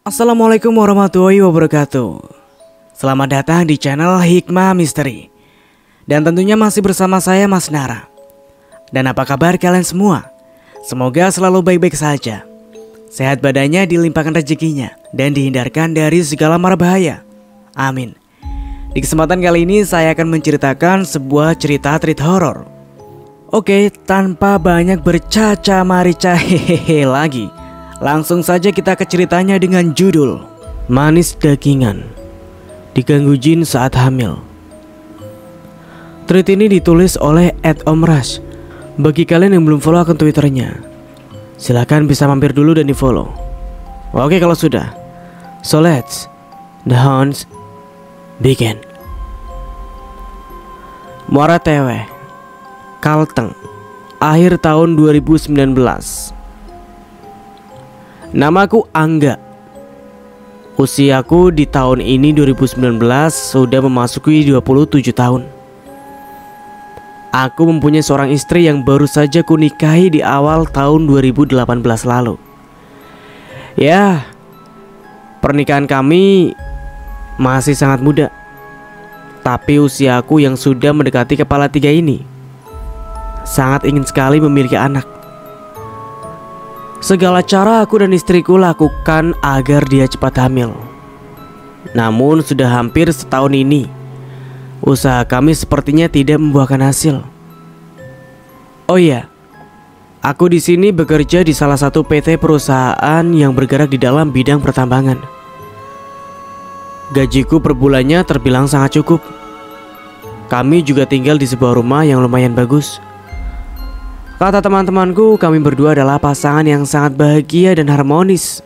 Assalamualaikum warahmatullahi wabarakatuh. Selamat datang di channel Hikmah Misteri. Dan tentunya masih bersama saya Mas Nara. Dan apa kabar kalian semua? Semoga selalu baik-baik saja. Sehat badannya, dilimpahkan rezekinya, dan dihindarkan dari segala mara bahaya. Amin. Di kesempatan kali ini saya akan menceritakan sebuah cerita treat horor. Oke, tanpa banyak bercaca-marica hehehe lagi, langsung saja kita ke ceritanya dengan judul Manis Dagingan, Diganggu Jin Saat Hamil. Tweet ini ditulis oleh @omras. Bagi kalian yang belum follow akun Twitternya, silahkan bisa mampir dulu dan di follow. Oke kalau sudah, so let's the hounds begin. Muara Teweh, Kalteng, akhir tahun 2019. Namaku Angga. Usiaku di tahun ini 2019 sudah memasuki 27 tahun. Aku mempunyai seorang istri yang baru saja kunikahi di awal tahun 2018 lalu. Ya, pernikahan kami masih sangat muda. Tapi usiaku yang sudah mendekati kepala 3 ini sangat ingin sekali memiliki anak. Segala cara aku dan istriku lakukan agar dia cepat hamil. Namun sudah hampir setahun ini, usaha kami sepertinya tidak membuahkan hasil. Oh iya, aku di sini bekerja di salah satu PT perusahaan yang bergerak di dalam bidang pertambangan. Gajiku per bulannya terbilang sangat cukup. Kami juga tinggal di sebuah rumah yang lumayan bagus. Kata teman-temanku, kami berdua adalah pasangan yang sangat bahagia dan harmonis.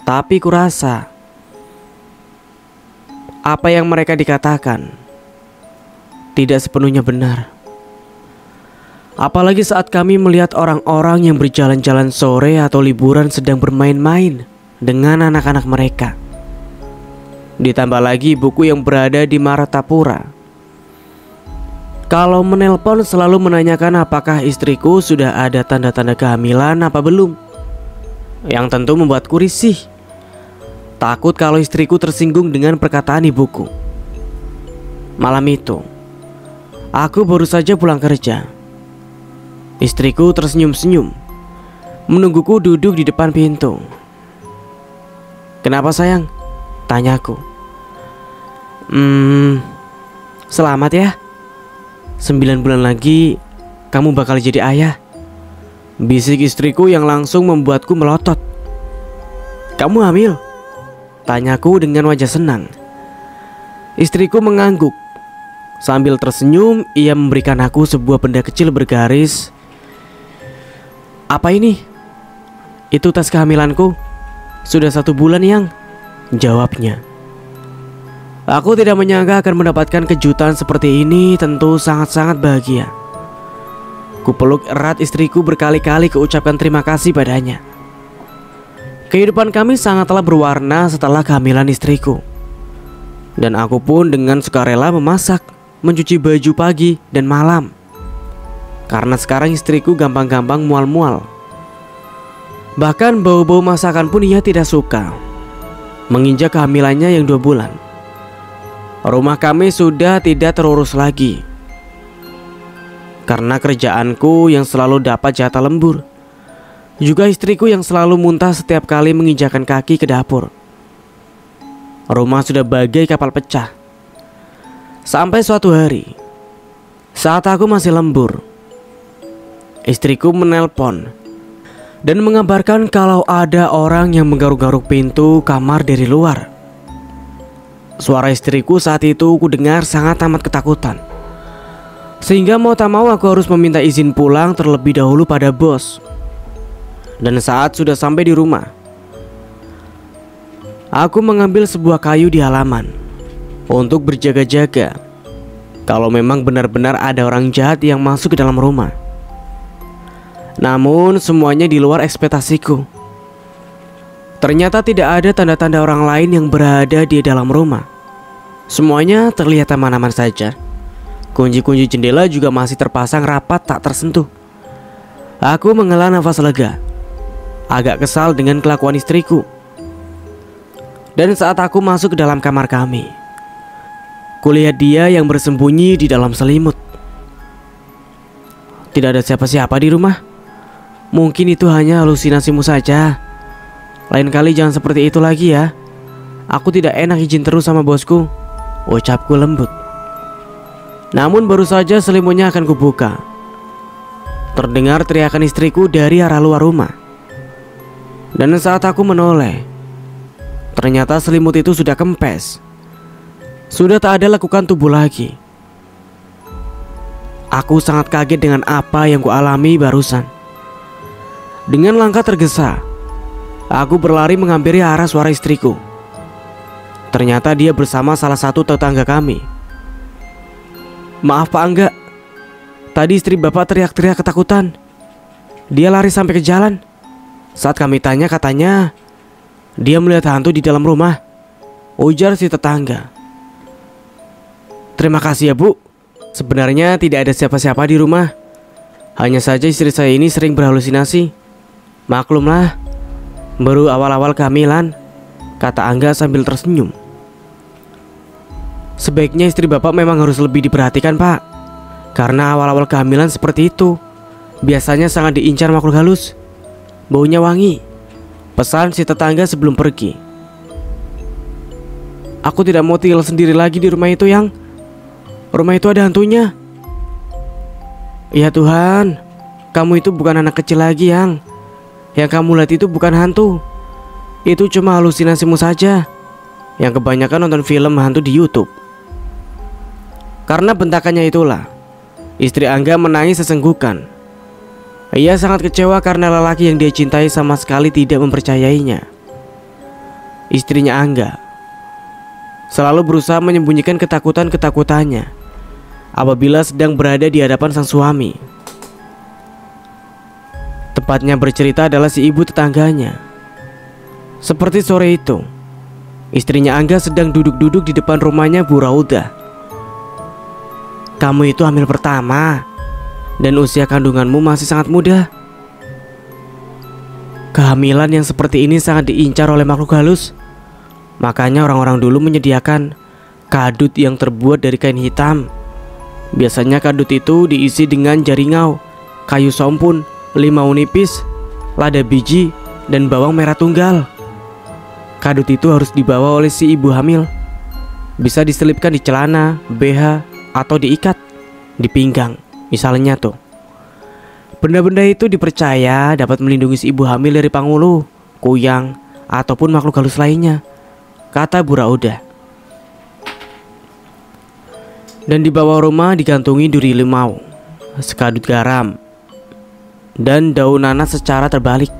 Tapi kurasa apa yang mereka dikatakan tidak sepenuhnya benar. Apalagi saat kami melihat orang-orang yang berjalan-jalan sore atau liburan sedang bermain-main dengan anak-anak mereka. Ditambah lagi buku yang berada di Martapura. Kalau menelpon selalu menanyakan apakah istriku sudah ada tanda-tanda kehamilan apa belum. Yang tentu membuatku risih. Takut kalau istriku tersinggung dengan perkataan ibuku. Malam itu, aku baru saja pulang kerja. Istriku tersenyum-senyum menungguku duduk di depan pintu. "Kenapa sayang?" tanyaku. Selamat ya. 9 bulan lagi kamu bakal jadi ayah," bisik istriku yang langsung membuatku melotot. "Kamu hamil?" tanyaku dengan wajah senang. Istriku mengangguk. Sambil tersenyum, ia memberikan aku sebuah benda kecil bergaris. "Apa ini?" "Itu tes kehamilanku. Sudah 1 bulan yang," jawabnya. Aku tidak menyangka akan mendapatkan kejutan seperti ini, tentu sangat-sangat bahagia. Kupeluk erat istriku berkali-kali keucapkan terima kasih padanya. Kehidupan kami sangatlah berwarna setelah kehamilan istriku. Dan aku pun dengan sukarela memasak, mencuci baju pagi dan malam. Karena sekarang istriku gampang-gampang mual-mual. Bahkan bau-bau masakan pun ia tidak suka. Menginjak kehamilannya yang 2 bulan, rumah kami sudah tidak terurus lagi. Karena kerjaanku yang selalu dapat jatah lembur, juga istriku yang selalu muntah setiap kali menginjakan kaki ke dapur. Rumah sudah bagai kapal pecah. Sampai suatu hari, saat aku masih lembur, istriku menelpon dan mengabarkan kalau ada orang yang menggaruk-garuk pintu kamar dari luar. Suara istriku saat itu ku dengar sangat amat ketakutan. Sehingga mau tak mau aku harus meminta izin pulang terlebih dahulu pada bos. Dan saat sudah sampai di rumah, aku mengambil sebuah kayu di halaman untuk berjaga-jaga kalau memang benar-benar ada orang jahat yang masuk ke dalam rumah. Namun semuanya di luar ekspektasiku. Ternyata tidak ada tanda-tanda orang lain yang berada di dalam rumah. Semuanya terlihat aman-aman saja. Kunci-kunci jendela juga masih terpasang rapat tak tersentuh. Aku menghela nafas lega. Agak kesal dengan kelakuan istriku. Dan saat aku masuk ke dalam kamar kami, kulihat dia yang bersembunyi di dalam selimut. Tidak ada siapa-siapa di rumah. Mungkin itu hanya halusinasimu saja. Lain kali jangan seperti itu lagi ya. Aku tidak enak izin terus sama bosku, ucapku lembut. Namun baru saja selimutnya akan kubuka, terdengar teriakan istriku dari arah luar rumah. Dan saat aku menoleh, ternyata selimut itu sudah kempes. Sudah tak ada lekukan tubuh lagi. Aku sangat kaget dengan apa yang kualami barusan. Dengan langkah tergesa, aku berlari menghampiri arah suara istriku. Ternyata dia bersama salah satu tetangga kami. Maaf Pak Angga, tadi istri Bapak teriak-teriak ketakutan. Dia lari sampai ke jalan. Saat kami tanya, katanya dia melihat hantu di dalam rumah, ujar si tetangga. Terima kasih ya Bu. Sebenarnya tidak ada siapa-siapa di rumah. Hanya saja istri saya ini sering berhalusinasi. Maklumlah, baru awal-awal kehamilan, kata Angga sambil tersenyum. Sebaiknya istri Bapak memang harus lebih diperhatikan Pak, karena awal-awal kehamilan seperti itu biasanya sangat diincar makhluk halus. Baunya wangi, pesan si tetangga sebelum pergi. Aku tidak mau tinggal sendiri lagi di rumah itu, Yang. Rumah itu ada hantunya. Ya Tuhan, kamu itu bukan anak kecil lagi, Yang. Yang kamu lihat itu bukan hantu. Itu cuma halusinasimu saja, yang kebanyakan nonton film hantu di YouTube. Karena bentakannya itulah, istri Angga menangis sesenggukan. Ia sangat kecewa karena lelaki yang dia cintai sama sekali tidak mempercayainya. Istrinya Angga selalu berusaha menyembunyikan ketakutan-ketakutannya apabila sedang berada di hadapan sang suami. Tepatnya bercerita adalah si ibu tetangganya. Seperti sore itu, istrinya Angga sedang duduk-duduk di depan rumahnya Bu Rauda. Kamu itu hamil pertama, dan usia kandunganmu masih sangat muda. Kehamilan yang seperti ini sangat diincar oleh makhluk halus. Makanya orang-orang dulu menyediakan kadut yang terbuat dari kain hitam. Biasanya kadut itu diisi dengan jaringau, kayu sompun, limau nipis, lada biji, dan bawang merah tunggal. Kadut itu harus dibawa oleh si ibu hamil. Bisa diselipkan di celana, BH, atau diikat di pinggang, misalnya tuh. Benda-benda itu dipercaya dapat melindungi si ibu hamil dari pangulu, kuyang, ataupun makhluk halus lainnya, kata Bu Rauda. Dan di bawah rumah digantungi duri limau, sekadut garam, dan daun nanas secara terbalik.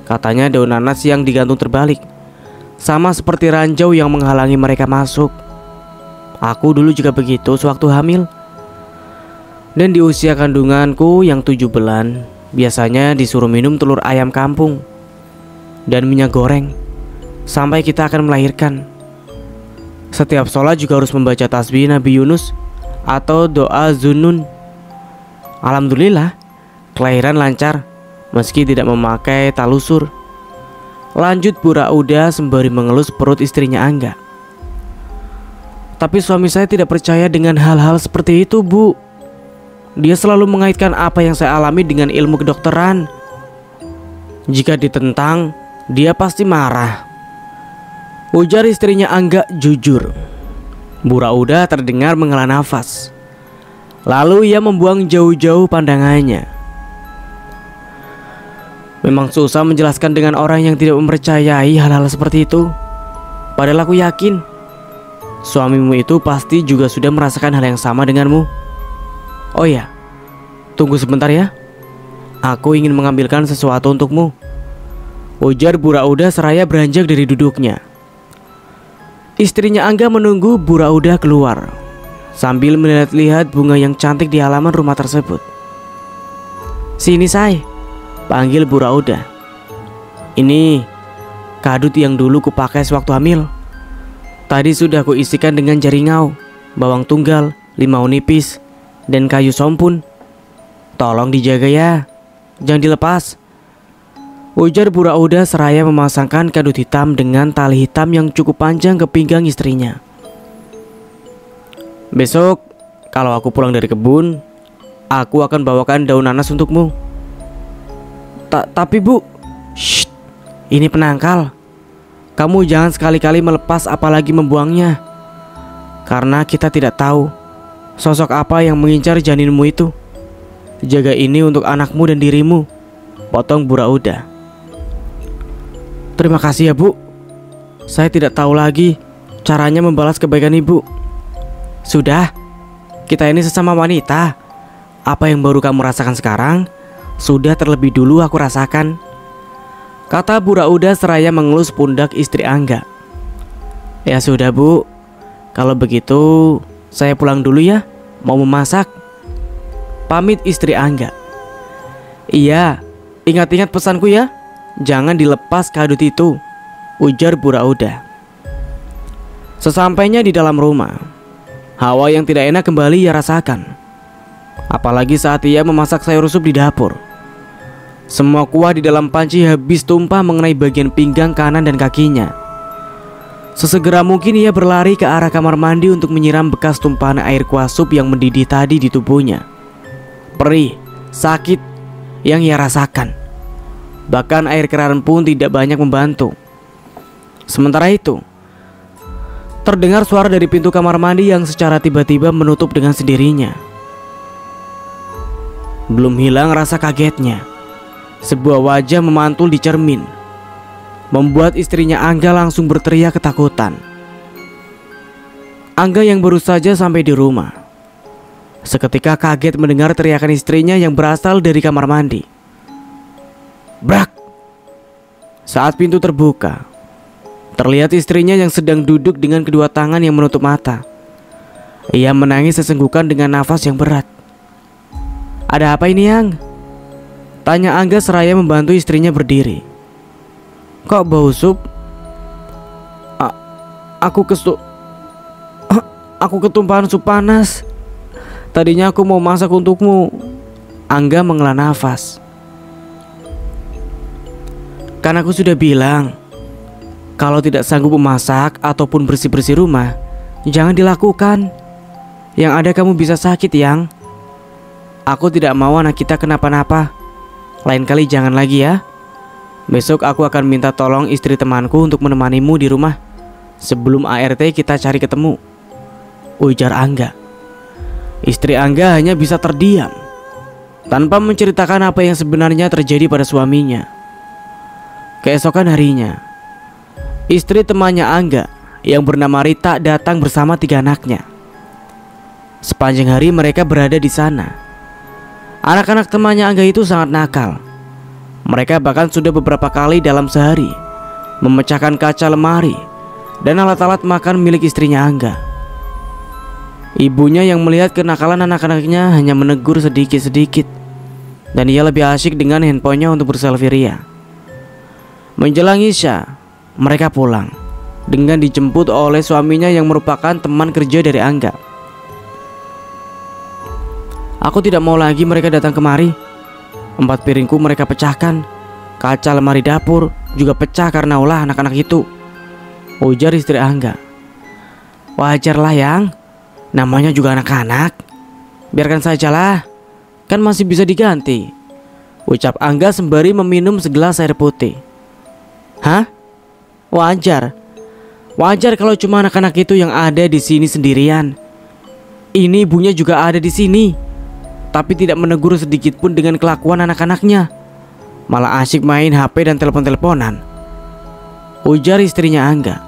Katanya daun nanas yang digantung terbalik sama seperti ranjau yang menghalangi mereka masuk. Aku dulu juga begitu sewaktu hamil. Dan di usia kandunganku yang 7 bulan, biasanya disuruh minum telur ayam kampung dan minyak goreng sampai kita akan melahirkan. Setiap sholat juga harus membaca tasbih Nabi Yunus atau doa Zunnun. Alhamdulillah, kelahiran lancar meski tidak memakai talusur. Lanjut Bu Rauda sembari mengelus perut istrinya Angga. Tapi suami saya tidak percaya dengan hal-hal seperti itu, Bu. Dia selalu mengaitkan apa yang saya alami dengan ilmu kedokteran. Jika ditentang, dia pasti marah, ujar istrinya Angga jujur. Bu Rauda terdengar menghela nafas. Lalu ia membuang jauh-jauh pandangannya. Memang susah menjelaskan dengan orang yang tidak mempercayai hal-hal seperti itu. Padahal aku yakin suamimu itu pasti juga sudah merasakan hal yang sama denganmu. Oh ya, tunggu sebentar ya. Aku ingin mengambilkan sesuatu untukmu, ujar Bu Rauda seraya beranjak dari duduknya. Istrinya Angga menunggu Bu Rauda keluar sambil melihat-lihat bunga yang cantik di halaman rumah tersebut. Sini say, panggil Bu Rauda. Ini kadut yang dulu kupakai sewaktu hamil. Tadi sudah kuisikan dengan jaringau, bawang tunggal, limau nipis, dan kayu sompun. Tolong dijaga ya, jangan dilepas. ujar Bu Rauda seraya memasangkan kardus hitam dengan tali hitam yang cukup panjang ke pinggang istrinya. Besok kalau aku pulang dari kebun, aku akan bawakan daun nanas untukmu. Tapi Bu, shh, ini penangkal. Kamu jangan sekali-kali melepas apalagi membuangnya. Karena kita tidak tahu sosok apa yang mengincar janinmu itu. Jaga ini untuk anakmu dan dirimu, potong Bu Rauda. Terima kasih ya Bu. Saya tidak tahu lagi caranya membalas kebaikan Ibu. Sudah, kita ini sesama wanita. Apa yang baru kamu rasakan sekarang, sudah terlebih dulu aku rasakan, kata Bu Rauda seraya mengelus pundak istri Angga. Ya sudah Bu, kalau begitu saya pulang dulu ya, mau memasak, pamit istri Angga. Iya, ingat-ingat pesanku ya, jangan dilepas kardus itu, ujar Bu Rauda. Sesampainya di dalam rumah, hawa yang tidak enak kembali ia rasakan. Apalagi saat ia memasak sayur sup di dapur. Semua kuah di dalam panci habis tumpah mengenai bagian pinggang kanan dan kakinya. Sesegera mungkin ia berlari ke arah kamar mandi untuk menyiram bekas tumpahan air kuah sup yang mendidih tadi di tubuhnya. Perih, sakit yang ia rasakan. Bahkan air keran pun tidak banyak membantu. Sementara itu, terdengar suara dari pintu kamar mandi yang secara tiba-tiba menutup dengan sendirinya. Belum hilang rasa kagetnya. Sebuah wajah memantul di cermin, membuat istrinya Angga langsung berteriak ketakutan. Angga yang baru saja sampai di rumah, seketika kaget mendengar teriakan istrinya yang berasal dari kamar mandi. Brak! Saat pintu terbuka, terlihat istrinya yang sedang duduk dengan kedua tangan yang menutup mata. Ia menangis sesenggukan dengan nafas yang berat. Ada apa ini, Yang? Tanya Angga seraya membantu istrinya berdiri. Kok bau sup? Aku ketumpahan sup panas. Tadinya aku mau masak untukmu. Angga menghela nafas. Kan aku sudah bilang, kalau tidak sanggup memasak ataupun bersih-bersih rumah, jangan dilakukan. Yang ada kamu bisa sakit, Yang. Aku tidak mau anak kita kenapa-napa. Lain kali jangan lagi ya. Besok aku akan minta tolong istri temanku untuk menemanimu di rumah. Sebelum ART kita cari ketemu, ujar Angga. Istri Angga hanya bisa terdiam, tanpa menceritakan apa yang sebenarnya terjadi pada suaminya. Keesokan harinya, istri temannya Angga yang bernama Rita datang bersama 3 anaknya. Sepanjang hari mereka berada di sana. Anak-anak temannya Angga itu sangat nakal. Mereka bahkan sudah beberapa kali dalam sehari memecahkan kaca lemari dan alat-alat makan milik istrinya Angga. Ibunya yang melihat kenakalan anak-anaknya hanya menegur sedikit-sedikit, dan ia lebih asyik dengan handphonenya untuk berselfie ria. Menjelang Isya, mereka pulang dengan dijemput oleh suaminya yang merupakan teman kerja dari Angga. Aku tidak mau lagi mereka datang kemari. 4 piringku mereka pecahkan. Kaca lemari dapur juga pecah karena ulah anak-anak itu, ujar istri Angga. Wajarlah, Yang. Namanya juga anak-anak. Biarkan sajalah, kan masih bisa diganti, ucap Angga sembari meminum segelas air putih. Hah? Wajar? Wajar kalau cuma anak-anak itu yang ada di sini sendirian. Ini ibunya juga ada di sini, tapi tidak menegur sedikit pun dengan kelakuan anak-anaknya. Malah asyik main HP dan telepon-teleponan, ujar istrinya Angga.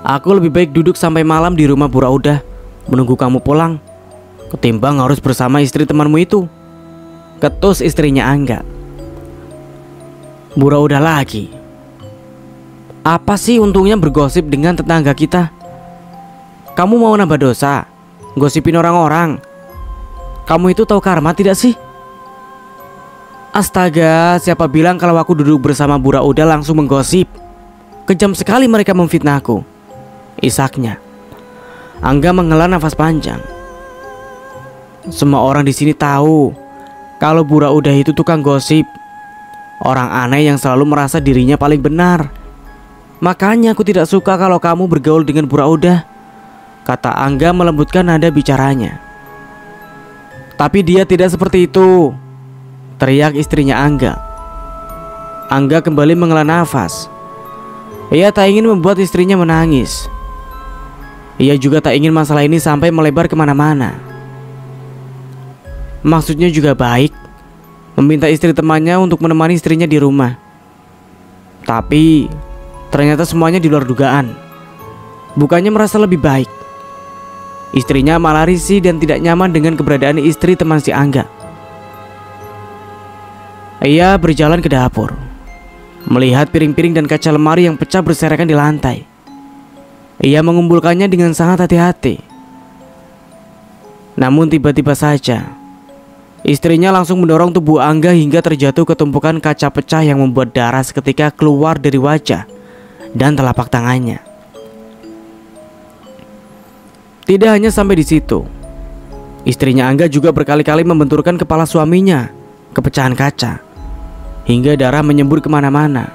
Aku lebih baik duduk sampai malam di rumah Bu Rauda menunggu kamu pulang, ketimbang harus bersama istri temanmu itu, ketus istrinya Angga. Bu Rauda lagi. Apa sih untungnya bergosip dengan tetangga kita? Kamu mau nambah dosa, gosipin orang-orang. Kamu itu tahu karma tidak sih? Astaga, siapa bilang kalau aku duduk bersama Bu Rauda langsung menggosip? Kejam sekali mereka memfitnahku, isaknya. Angga menghela nafas panjang. Semua orang di sini tahu kalau Bu Rauda itu tukang gosip. Orang aneh yang selalu merasa dirinya paling benar. Makanya aku tidak suka kalau kamu bergaul dengan Buraudah, kata Angga melembutkan nada bicaranya. Tapi dia tidak seperti itu, teriak istrinya Angga. Angga kembali menghela nafas. Ia tak ingin membuat istrinya menangis. Ia juga tak ingin masalah ini sampai melebar kemana-mana. Maksudnya juga baik, meminta istri temannya untuk menemani istrinya di rumah. Tapi ternyata semuanya di luar dugaan. Bukannya merasa lebih baik, istrinya malah risih dan tidak nyaman dengan keberadaan istri teman si Angga. Ia berjalan ke dapur, melihat piring-piring dan kaca lemari yang pecah berserakan di lantai. Ia mengumpulkannya dengan sangat hati-hati. Namun tiba-tiba saja istrinya langsung mendorong tubuh Angga hingga terjatuh ke tumpukan kaca pecah yang membuat darah seketika keluar dari wajah dan telapak tangannya. Tidak hanya sampai di situ, istrinya Angga juga berkali-kali membenturkan kepala suaminya ke pecahan kaca hingga darah menyembur kemana-mana.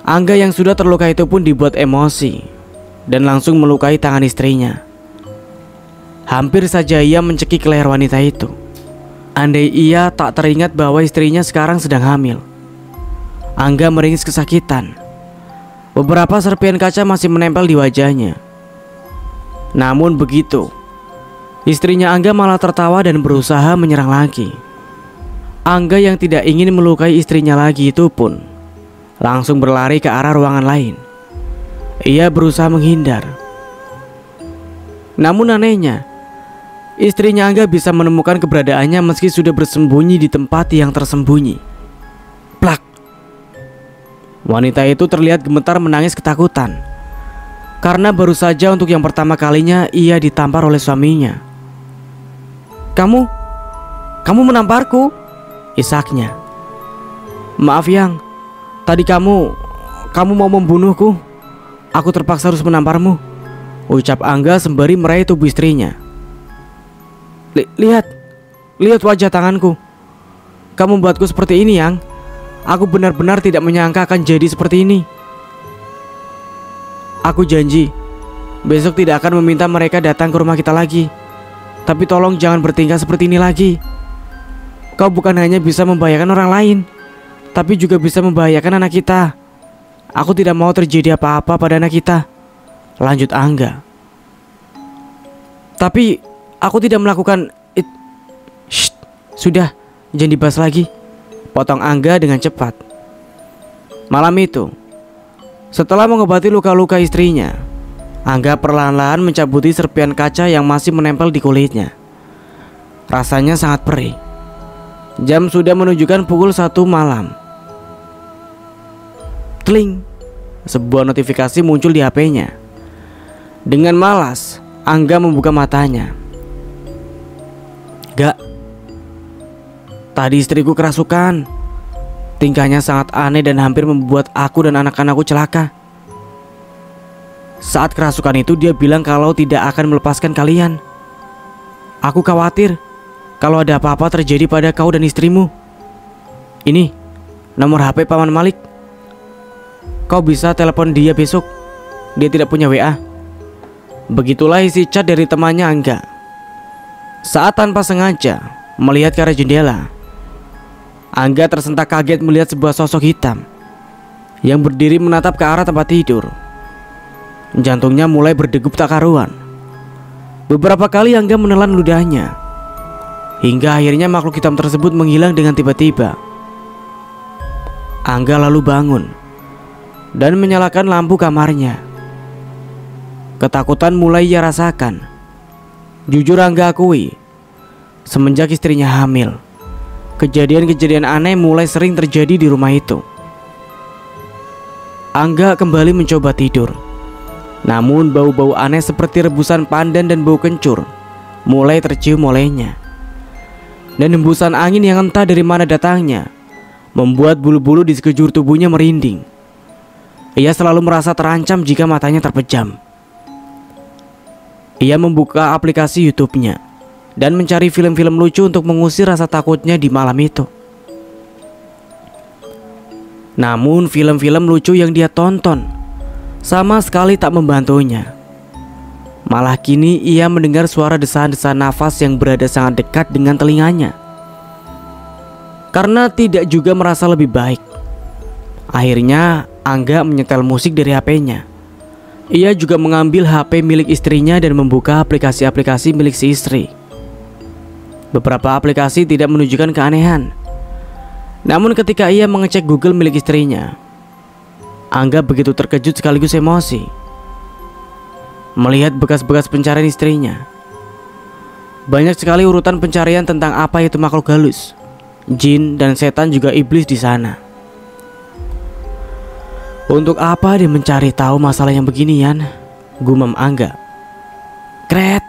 Angga yang sudah terluka itu pun dibuat emosi dan langsung melukai tangan istrinya. Hampir saja ia mencekik leher wanita itu. Andai ia tak teringat bahwa istrinya sekarang sedang hamil. Angga meringis kesakitan. Beberapa serpihan kaca masih menempel di wajahnya. Namun begitu, istrinya Angga malah tertawa dan berusaha menyerang lagi. Angga yang tidak ingin melukai istrinya lagi itu pun langsung berlari ke arah ruangan lain. Ia berusaha menghindar. Namun anehnya, istrinya Angga bisa menemukan keberadaannya meski sudah bersembunyi di tempat yang tersembunyi. Plak! Wanita itu terlihat gemetar menangis ketakutan, karena baru saja untuk yang pertama kalinya ia ditampar oleh suaminya. Kamu menamparku?" isaknya. "Maaf Yang, tadi kamu mau membunuhku. Aku terpaksa harus menamparmu," ucap Angga sembari meraih tubuh istrinya. Lihat wajah tanganku. Kamu membuatku seperti ini, Yang. Aku benar-benar tidak menyangka akan jadi seperti ini. Aku janji besok tidak akan meminta mereka datang ke rumah kita lagi. Tapi tolong jangan bertingkah seperti ini lagi. Kau bukan hanya bisa membahayakan orang lain, tapi juga bisa membahayakan anak kita. Aku tidak mau terjadi apa-apa pada anak kita," lanjut Angga. "Tapi aku tidak melakukan it." "Shh, sudah, jangan dibahas lagi," potong Angga dengan cepat. Malam itu, setelah mengobati luka-luka istrinya, Angga perlahan-lahan mencabuti serpihan kaca yang masih menempel di kulitnya. Rasanya sangat perih. Jam sudah menunjukkan pukul 1 malam. Tling, sebuah notifikasi muncul di HP-nya. Dengan malas, Angga membuka matanya. "Gak, tadi istriku kerasukan. Tingkahnya sangat aneh dan hampir membuat aku dan anak-anakku celaka. Saat kerasukan itu dia bilang kalau tidak akan melepaskan kalian. Aku khawatir kalau ada apa-apa terjadi pada kau dan istrimu. Ini nomor HP Paman Malik. Kau bisa telepon dia besok. Dia tidak punya WA." Begitulah isi chat dari temannya Angga. Saat tanpa sengaja melihat ke arah jendela, Angga tersentak kaget melihat sebuah sosok hitam yang berdiri menatap ke arah tempat tidur. Jantungnya mulai berdegup tak karuan. Beberapa kali Angga menelan ludahnya, hingga akhirnya makhluk hitam tersebut menghilang dengan tiba-tiba. Angga lalu bangun dan menyalakan lampu kamarnya. Ketakutan mulai ia rasakan. Jujur Angga akui, semenjak istrinya hamil, kejadian-kejadian aneh mulai sering terjadi di rumah itu. Angga kembali mencoba tidur. Namun bau-bau aneh seperti rebusan pandan dan bau kencur mulai tercium olehnya. Dan hembusan angin yang entah dari mana datangnya membuat bulu-bulu di sekujur tubuhnya merinding. Ia selalu merasa terancam jika matanya terpejam. Ia membuka aplikasi YouTube-nya dan mencari film-film lucu untuk mengusir rasa takutnya di malam itu. Namun film-film lucu yang dia tonton sama sekali tak membantunya. Malah kini ia mendengar suara desahan-desahan nafas yang berada sangat dekat dengan telinganya. Karena tidak juga merasa lebih baik, akhirnya Angga menyetel musik dari HP-nya. Ia juga mengambil HP milik istrinya dan membuka aplikasi-aplikasi milik si istri. Beberapa aplikasi tidak menunjukkan keanehan. Namun ketika ia mengecek Google milik istrinya, Angga begitu terkejut sekaligus emosi melihat bekas-bekas pencarian istrinya. Banyak sekali urutan pencarian tentang apa itu makhluk halus, jin dan setan juga iblis di sana. Untuk apa dia mencari tahu masalah yang beginian? Gumam Angga. Kret.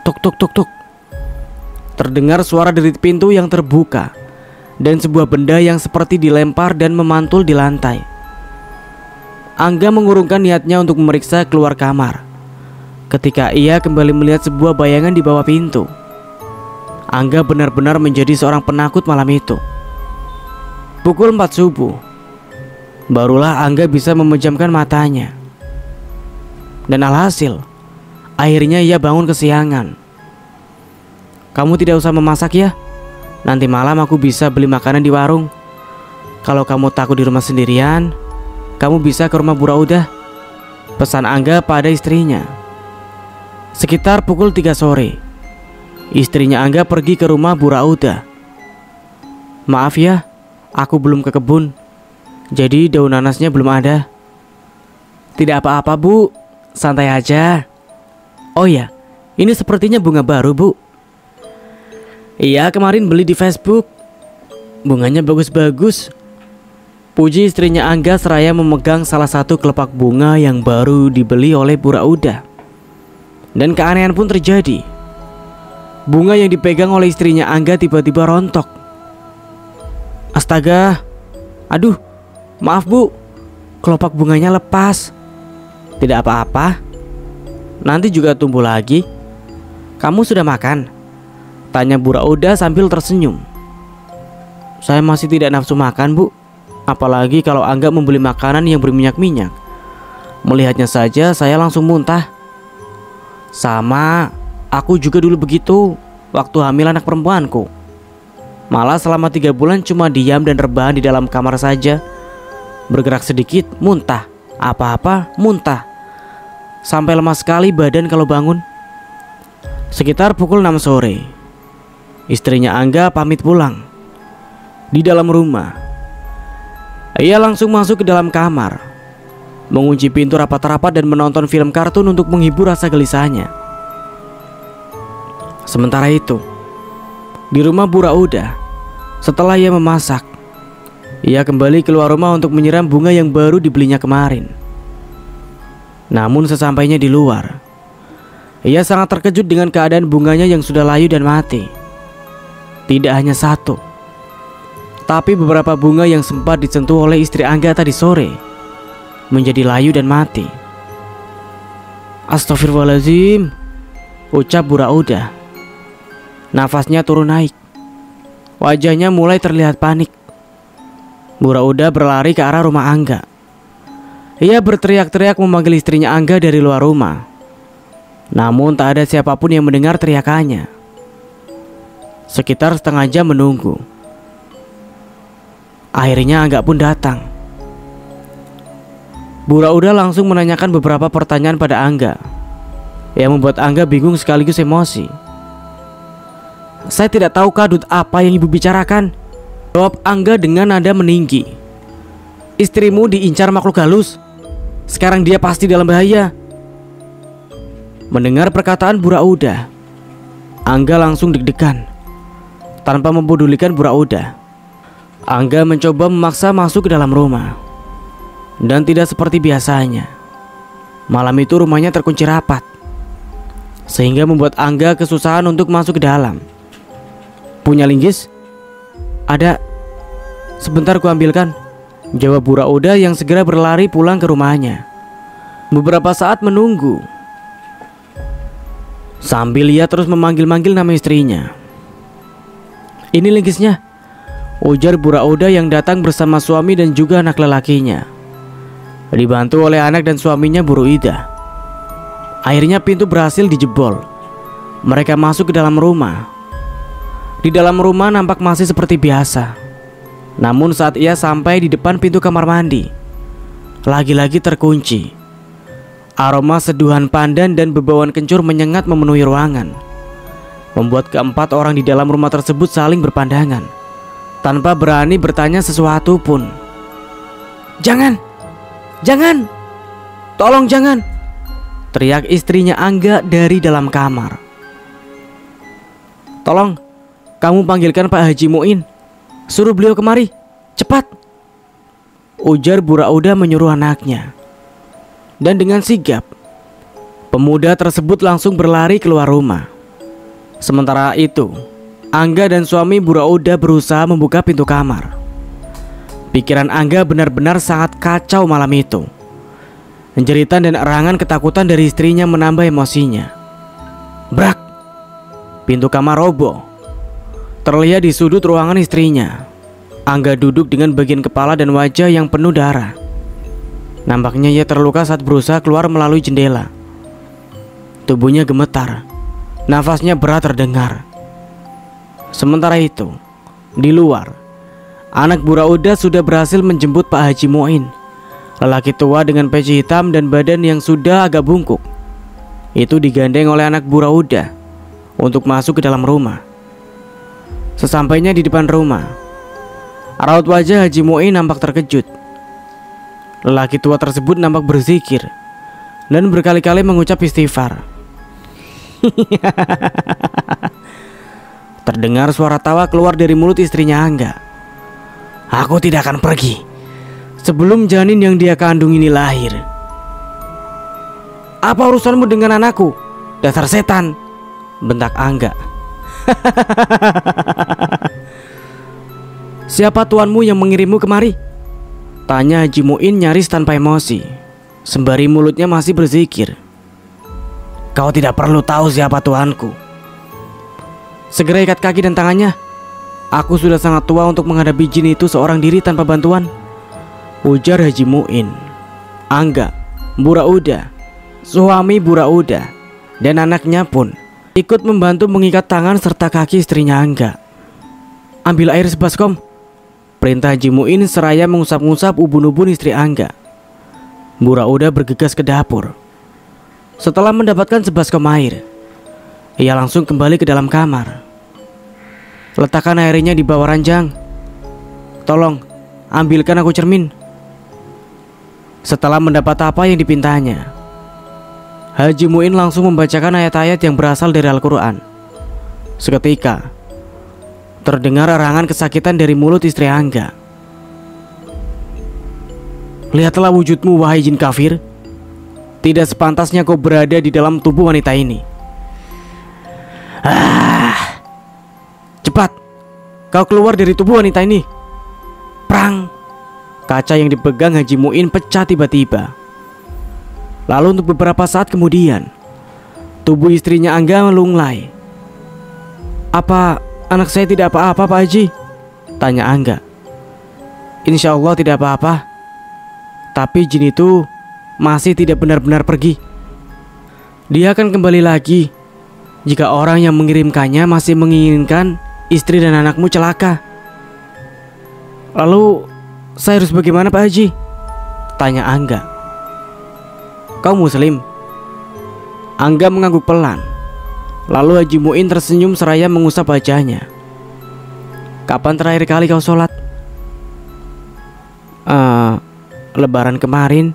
Tuk tuk tuk tuk. Terdengar suara derit pintu yang terbuka dan sebuah benda yang seperti dilempar dan memantul di lantai. Angga mengurungkan niatnya untuk memeriksa keluar kamar. Ketika ia kembali melihat sebuah bayangan di bawah pintu, Angga benar-benar menjadi seorang penakut malam itu. Pukul 4 subuh, barulah Angga bisa memejamkan matanya. Dan alhasil, akhirnya ia bangun kesiangan. Kamu tidak usah memasak ya. Nanti malam aku bisa beli makanan di warung. Kalau kamu takut di rumah sendirian, kamu bisa ke rumah Bu Raudah, pesan Angga pada istrinya. Sekitar pukul 3 sore, istrinya Angga pergi ke rumah Bu Raudah. Maaf ya, aku belum ke kebun, jadi daun nanasnya belum ada. Tidak apa-apa Bu, santai aja. Oh ya, ini sepertinya bunga baru Bu. Iya, kemarin beli di Facebook. Bunganya bagus-bagus, puji istrinya Angga seraya memegang salah satu kelopak bunga yang baru dibeli oleh Bu Raudah. Dan keanehan pun terjadi. Bunga yang dipegang oleh istrinya Angga tiba-tiba rontok. Astaga, aduh, maaf Bu, kelopak bunganya lepas. Tidak apa-apa, nanti juga tumbuh lagi. Kamu sudah makan? Tanya Bu Raudah sambil tersenyum. Saya masih tidak nafsu makan Bu, apalagi kalau Angga membeli makanan yang berminyak-minyak. Melihatnya saja saya langsung muntah. Sama, aku juga dulu begitu waktu hamil anak perempuanku. Malah selama 3 bulan cuma diam dan rebahan di dalam kamar saja. Bergerak sedikit muntah, apa-apa muntah. Sampai lemah sekali badan kalau bangun. Sekitar pukul 6 sore, istrinya Angga pamit pulang. Di dalam rumah, ia langsung masuk ke dalam kamar, mengunci pintu rapat-rapat dan menonton film kartun untuk menghibur rasa gelisahnya. Sementara itu, di rumah Bu Raudah, setelah ia memasak, ia kembali keluar rumah untuk menyiram bunga yang baru dibelinya kemarin. Namun sesampainya di luar, ia sangat terkejut dengan keadaan bunganya yang sudah layu dan mati. Tidak hanya satu, tapi beberapa bunga yang sempat disentuh oleh istri Angga tadi sore menjadi layu dan mati. Astagfirullahaladzim, ucap Bu Raudah. Nafasnya turun naik, wajahnya mulai terlihat panik. Bu Raudah berlari ke arah rumah Angga. Ia berteriak-teriak memanggil istrinya Angga dari luar rumah. Namun tak ada siapapun yang mendengar teriakannya. Sekitar setengah jam menunggu. Akhirnya Angga pun datang. Bu Raudah langsung menanyakan beberapa pertanyaan pada Angga, yang membuat Angga bingung sekaligus emosi. Saya tidak tahu kadut apa yang ibu bicarakan, jawab Angga dengan nada meninggi. Istrimu diincar makhluk halus. Sekarang dia pasti dalam bahaya. Mendengar perkataan Bu Raudah, Angga langsung deg-degan. Tanpa mempedulikan Bu Raudah, Angga mencoba memaksa masuk ke dalam rumah. Dan tidak seperti biasanya, malam itu rumahnya terkunci rapat, sehingga membuat Angga kesusahan untuk masuk ke dalam. Punya linggis? Ada. Sebentar ku ambilkan, jawab Bu Raudah yang segera berlari pulang ke rumahnya. Beberapa saat menunggu, Sambil ia terus memanggil-manggil nama istrinya. "Ini lingkisnya," ujar Bu Rauda yang datang bersama suami dan juga anak lelakinya, dibantu oleh anak dan suaminya Bu Ruida. Akhirnya pintu berhasil dijebol. Mereka masuk ke dalam rumah. Di dalam rumah nampak masih seperti biasa. Namun saat ia sampai di depan pintu kamar mandi, lagi-lagi terkunci. Aroma seduhan pandan dan bebauan kencur menyengat memenuhi ruangan, membuat keempat orang di dalam rumah tersebut saling berpandangan, tanpa berani bertanya sesuatu pun. "Jangan! Jangan! Tolong jangan!" teriak istrinya Angga dari dalam kamar. "Tolong, kamu panggilkan Pak Haji Muin. Suruh beliau kemari, cepat!" ujar Bu Rauda menyuruh anaknya. Dan dengan sigap, pemuda tersebut langsung berlari keluar rumah. Sementara itu, Angga dan suami Bu Rauda berusaha membuka pintu kamar. Pikiran Angga benar-benar sangat kacau malam itu. Jeritan dan erangan ketakutan dari istrinya menambah emosinya. Brak! Pintu kamar roboh. Terlihat di sudut ruangan istrinya. Angga duduk dengan bagian kepala dan wajah yang penuh darah. Nampaknya ia terluka saat berusaha keluar melalui jendela. Tubuhnya gemetar. Nafasnya berat terdengar. Sementara itu, di luar, anak Bu Rauda sudah berhasil menjemput Pak Haji Muin, lelaki tua dengan peci hitam dan badan yang sudah agak bungkuk. Itu digandeng oleh anak Bu Rauda untuk masuk ke dalam rumah. Sesampainya di depan rumah, raut wajah Haji Muin nampak terkejut. Lelaki tua tersebut nampak berzikir dan berkali-kali mengucap istighfar. Terdengar suara tawa keluar dari mulut istrinya Angga. "Aku tidak akan pergi sebelum janin yang dia kandung ini lahir." "Apa urusanmu dengan anakku, dasar setan?" bentak Angga. "Siapa tuanmu yang mengirimmu kemari?" tanya Haji Muin nyaris tanpa emosi, sembari mulutnya masih berzikir. "Kau tidak perlu tahu siapa tuanku. Segera ikat kaki dan tangannya. Aku sudah sangat tua untuk menghadapi jin itu seorang diri tanpa bantuan," ujar Haji Muin. Angga, Bu Rauda, suami Bu Rauda, dan anaknya pun ikut membantu mengikat tangan serta kaki istrinya Angga. "Ambil air sebaskom," perintah Haji Muin seraya mengusap-ngusap ubun-ubun istri Angga. Bu Rauda bergegas ke dapur. Setelah mendapatkan sebaskom air, ia langsung kembali ke dalam kamar. "Letakkan airnya di bawah ranjang. Tolong, ambilkan aku cermin." Setelah mendapat apa yang dipintanya, Haji Muin langsung membacakan ayat-ayat yang berasal dari Al-Quran. Seketika, terdengar erangan kesakitan dari mulut istri Angga. "Lihatlah wujudmu, wahai jin kafir. Tidak sepantasnya kau berada di dalam tubuh wanita ini. Cepat, kau keluar dari tubuh wanita ini." Prang! Kaca yang dipegang Haji Muin pecah tiba-tiba. Lalu untuk beberapa saat kemudian, tubuh istrinya Angga melunglai. "Apa anak saya tidak apa-apa, Pak Haji?" tanya Angga. "Insya Allah tidak apa-apa. Tapi jin itu masih tidak benar-benar pergi. Dia akan kembali lagi jika orang yang mengirimkannya masih menginginkan istri dan anakmu celaka." "Lalu saya harus bagaimana, Pak Haji?" tanya Angga. "Kau muslim?" Angga mengangguk pelan. Lalu Haji Muin tersenyum seraya mengusap wajahnya. "Kapan terakhir kali kau sholat?" Lebaran kemarin,"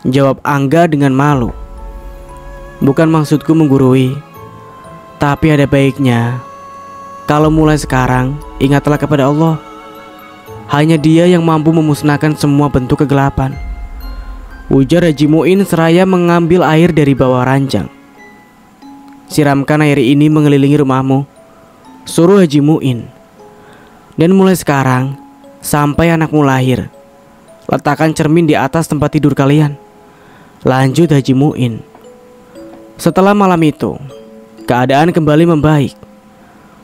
jawab Angga dengan malu. "Bukan maksudku menggurui, tapi ada baiknya kalau mulai sekarang ingatlah kepada Allah. Hanya Dia yang mampu memusnahkan semua bentuk kegelapan," ujar Haji Muin seraya mengambil air dari bawah ranjang. "Siramkan air ini mengelilingi rumahmu," suruh Haji Muin. "Dan mulai sekarang sampai anakmu lahir, letakkan cermin di atas tempat tidur kalian," lanjut Haji Muin. Setelah malam itu, keadaan kembali membaik.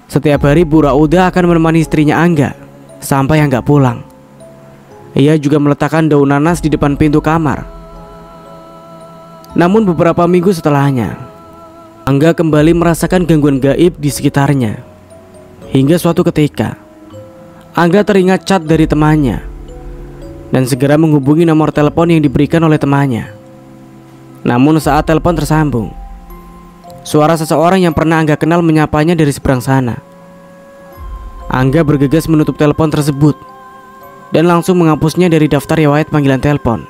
Setiap hari Bu Rauda akan menemani istrinya Angga sampai Angga pulang. Ia juga meletakkan daun nanas di depan pintu kamar. Namun beberapa minggu setelahnya, Angga kembali merasakan gangguan gaib di sekitarnya. Hingga suatu ketika, Angga teringat chat dari temannya dan segera menghubungi nomor telepon yang diberikan oleh temannya. Namun saat telepon tersambung, suara seseorang yang pernah Angga kenal menyapanya dari seberang sana. Angga bergegas menutup telepon tersebut dan langsung menghapusnya dari daftar riwayat panggilan telepon.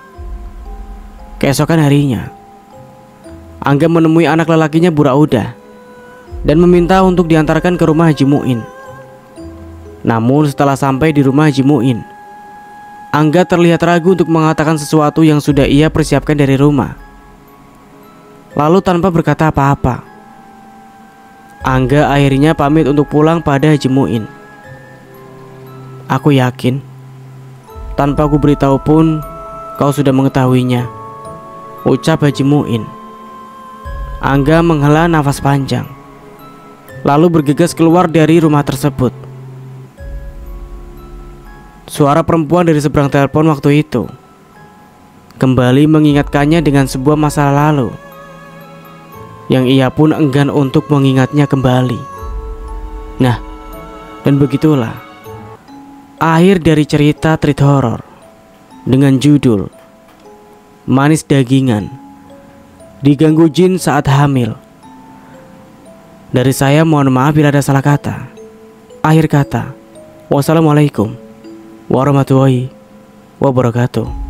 Keesokan harinya, Angga menemui anak lelakinya Bu Rauda dan meminta untuk diantarkan ke rumah Haji Muin. Namun setelah sampai di rumah Haji Muin, Angga terlihat ragu untuk mengatakan sesuatu yang sudah ia persiapkan dari rumah. Lalu tanpa berkata apa-apa, Angga akhirnya pamit untuk pulang pada Haji Muin. Aku yakin, tanpa aku beritahu pun kau sudah mengetahuinya, ucap Haji Muin. Angga menghela nafas panjang, lalu bergegas keluar dari rumah tersebut. Suara perempuan dari seberang telepon waktu itu kembali mengingatkannya dengan sebuah masa lalu yang ia pun enggan untuk mengingatnya kembali. Nah, dan begitulah akhir dari cerita treat horor dengan judul Manis Dagingan, Diganggu Jin Saat Hamil. Dari saya mohon maaf bila ada salah kata. Akhir kata, wassalamualaikum warahmatullahi wabarakatuh.